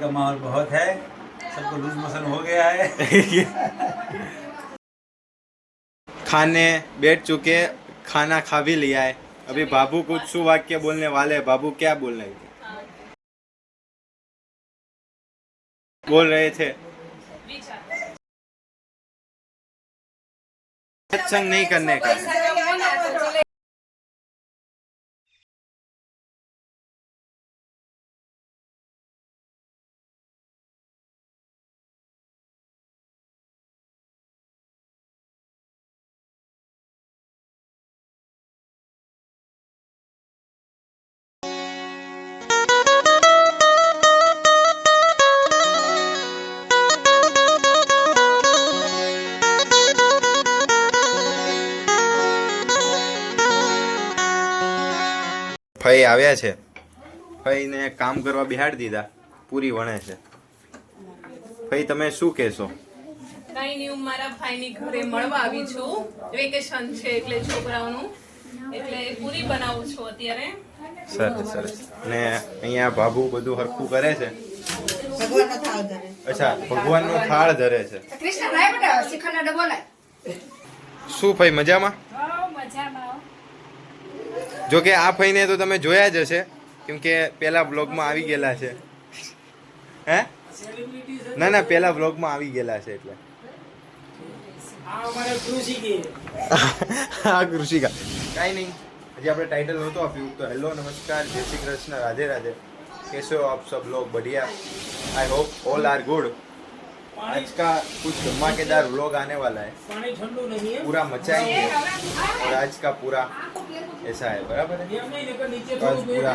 का माहौल बहुत है, सबको लूज मोशन हो गया है। खाने बैठ चुके, खाना खा भी लिया है। अभी बाबू कुछ सुवाक्य बोलने वाले हैं। बाबू क्या बोल रहे थे? बोल रहे थे सत्संग नहीं करने का। ભાઈ આવ્યા છે. ભાઈને કામ કરવા બિહાડી દીધા. પૂરી વણે છે. ભાઈ તમે શું કહેશો? કઈ નહીં, હું મારા ભાઈની ઘરે મળવા આવી છું. વેકેશન છે એટલે છોકરાઓનું, એટલે પૂરી બનાવું છું અત્યારે. સરસ સરસ. ને અહીંયા બાબુ બધું હરખું કરે છે. અચ્છા, ભગવાનનો થાળ ધરે છે. શું ભાઈ મજામાં? જો કે આ ભાઈને તો તમે જોયા જ હશે, કેમ કે પેલા બ્લોગમાં આવી ગયેલા છે. હે ના ના, પેલા બ્લોગમાં આવી ગયેલા છે એટલે. હા કૃષિકા, કાંઈ નહીં, હજી આપણે टाइटल नહોતું આપ્યું તો હેલો नमस्कार जय श्री कृष्ण राधे राधे, कैसे हो आप सब लोग? बढ़िया, I hope all are good. आज का कुछ धमाकेदार व्लॉग आने वाला है, पूरा मचाएंगे और आज का पूरा ऐसा है, बराबर है? आज पूरा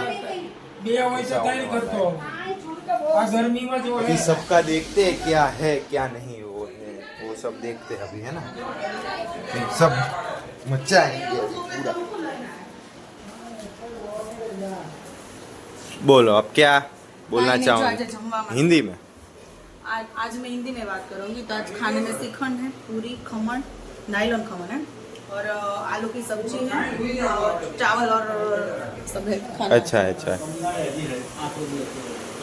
अभी सबका देखते हैं क्या है क्या नहीं, वो है वो सब देखते हैं अभी, है ना? सब मचाएंगे पूरा. बोलो अब क्या बोलना चाहोगे हिंदी में? आज मैं हिंदी में बात करूंगी. तो आज खाने में श्रीखंड है, पूरी, खमण, नायलॉन खमण है, और आलू की सब्जी है, चावल और सब है. अच्छा अच्छा.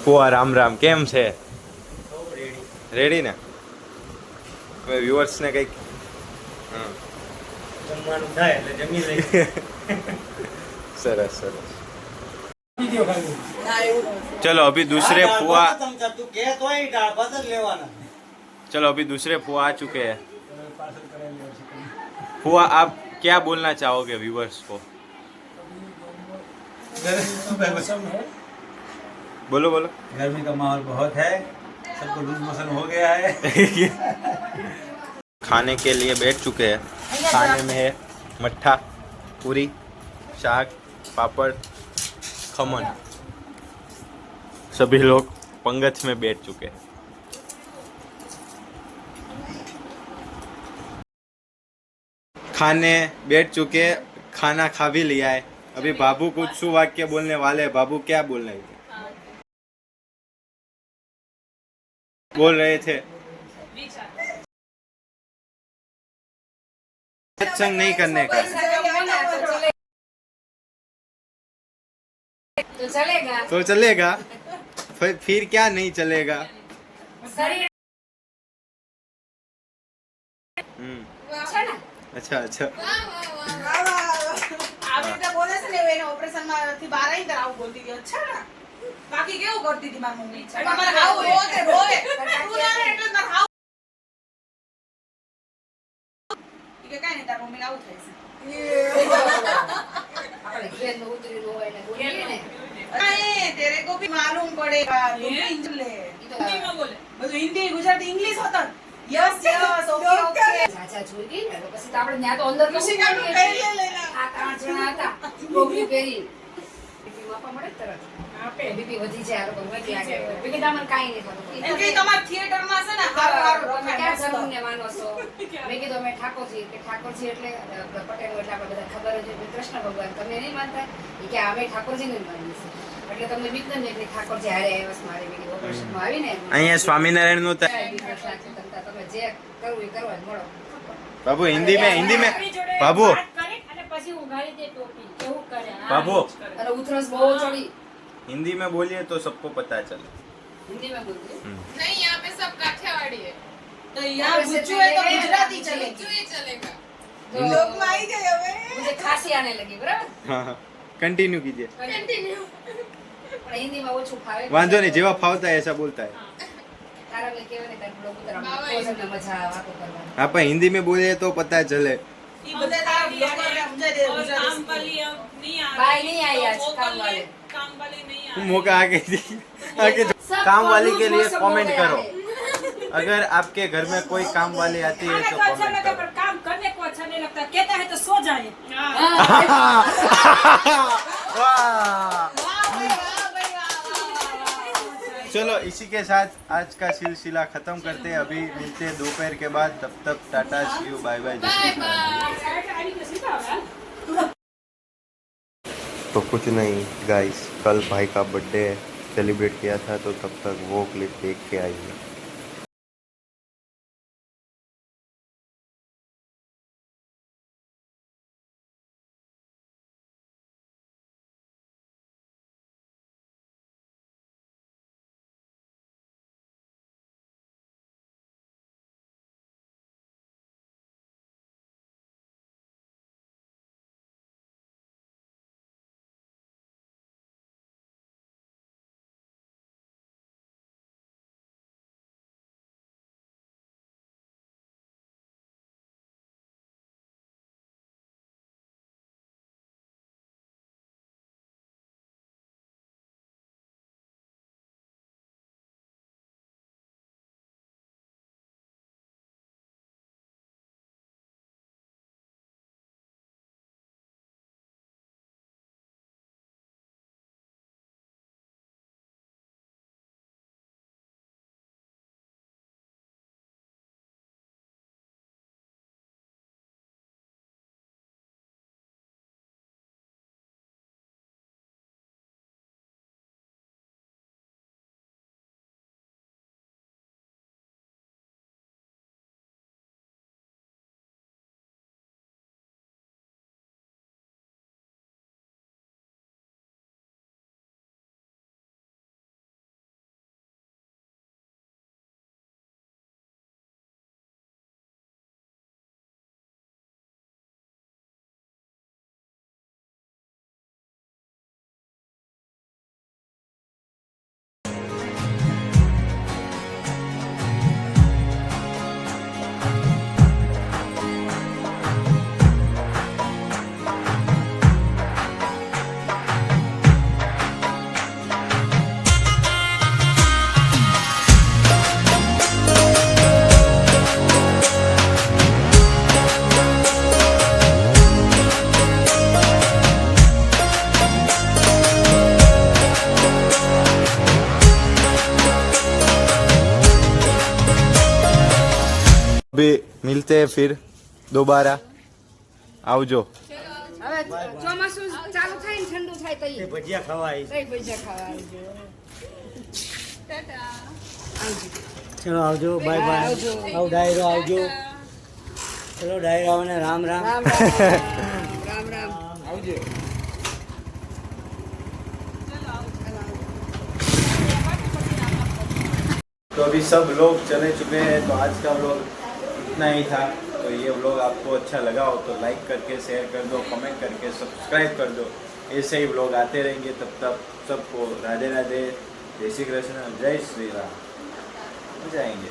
ફુવા રામ રામ, કેમ છે? રેડી ને? હવે વ્યુઅર્સ ને કઈક જમવાનું થાય એટલે જમી લઈએ. સરસ સરસ. चलो अभी दूसरे फुआ, चलो अभी दूसरे फुआ आ चुके हैं. फुआ आप क्या बोलना चाहोगे व्यूअर्स को? बोलो बोलो. गर्मी का माहौल बहुत है, सबको लूज मोशन हो गया है. खाने के लिए बैठ चुके हैं. खाने में है मट्ठा, पूरी, शाक, पापड़, खमन. सभी लोग पंगत में बैठ चुके हैं. खाने बैठ चुके, खाना खा भी लिया है. अभी बाबू कुछ सुवाक्य बोलने वाले हैं. बाबू क्या बोल रहे थे? बोल रहे थे सत्संग नहीं करने का. तो चलेगा, फिर क्या नहीं चलेगा? अच्छा अच्छा. ઓપરેશન માંથી બહાર આવી ત્યારે આવું બોલતી હતી. અચ્છા ના, બાકી કેવું કરતી હતી મારી મમ્મી? મારે આવું રોવે રોવે તું ના એટલે મારે આવું કે કાઈ નહીં, તાર મમ્મીને આવું થાય છે. આપણે ઘેર નો ઉતરી રોવે ને બોલીએ ને, એ તેરે કો ભી માલુમ પડેગા. હિન્દી બોલે, બધું હિન્દી, ગુજરાતી, ઇંગ્લિશ હોતા. Yes yes, okay okay. ચાચા જોઈ ગઈ ને પછી તો આપણે ત્યાં તો અંદર કશું કાઢી લેના. આ ત્રણ જણા હતા, ટોપી પહેરી બીપી માપા મળે તરત. આપે બીપી વધી જાય, આ લોકો વધી જાય. બીપી દામન કાઈ નહીં થતું. એમ કે તમાર થિયેટર માં છે ને હારો તમે ક્યાં સરુને માનો છો? મેં કીધું અમે ઠાકોરજી, કે ઠાકોરજી એટલે પટેલ એટલે આપણે બધા ખબર જ હોય. કૃષ્ણ ભગવાન તમે નહીં માનતા? એ કે અમે ઠાકોરજીને જ માનીએ છીએ. એટલે તમને બીક ન એટલે ઠાકોરજી હારે આવ્યા છે મારી બીજી ઓપરેશનમાં આવીને. અહીંયા સ્વામિનારાયણ નું તમે જે કરવું એ કરવા જ મળો. बाबू हिंदी में बाबू बाबू अरे उथरस बहुत चढ़ी. हिंदी में बोलिए तो सबको पता चले. हिंदी में बोल रही हूँ। नहीं, यहाँ पे सब काठियावाड़ी है। तो यहाँ गुज्जू है तो गुजराती चलेगी। जो ही चलेगा। तो लोग माई गए हमें। मुझे खांसी आने लगी बराबर। हाँ कंटिन्यू कीजिए कंटिन्यू। પણ હિન્દીમાં ઓછું ફાવે. वांधो नहीं जेवा फावता है ऐसा बोलता है તારા એટલે કહેવાય ને તારું બ્લોગ ઉતારવામાં પોઝિટિવ મજા આવે વાતો કરવાની. हाँ पर हिंदी में बोले तो पता चले ये बताया है और काम वाली अब नहीं आ भाई रही नहीं आई तो आज, वो काम कर ले, वाले। काम वाली नहीं आ रही। मौका आगे सब काम वाली के लिए मौसम कमेंट हो करो गया है। अगर आपके घर में कोई काम वाली आती है खाने तो को अच्छा कमेंट लगा करो पर काम करने को अच्छा नहीं लगता। कहता है तो सो जाए। वाह चलो इसी के साथ आज का सिलसिला खत्म करते हैं अभी मिलते हैं दोपहर के बाद तब तक tata see you bye bye bye bye. तो कुछ नहीं गाइस कल भाई का बर्थडे सेलिब्रेट किया था तो तब तक वो क्लिप देख के आइए अभी मिलते हैं फिर दोबारा आवजो હવે ચોમાસું ચાલુ થાય ને ઠંડુ થાય તો ઈ भजिया खवाई કઈ ભજીયા ખાવા આવજો. टाटा। चलो आवजो बाय बाय આવજો. आओ डायरो आवजो चलो डायरा ने राम राम રામ રામ રામ રામ आवजो तो अभी सब लोग चले चुके हैं तो आज का व्लॉग इतना ही था तो ये व्लॉग आपको अच्छा लगा हो तो लाइक करके शेयर कर दो कमेंट करके सब्सक्राइब कर दो ऐसे ही व्लॉग आते रहेंगे तब तक सबको राधे राधे जय श्री कृष्ण जय श्री राम मजा आएंगे।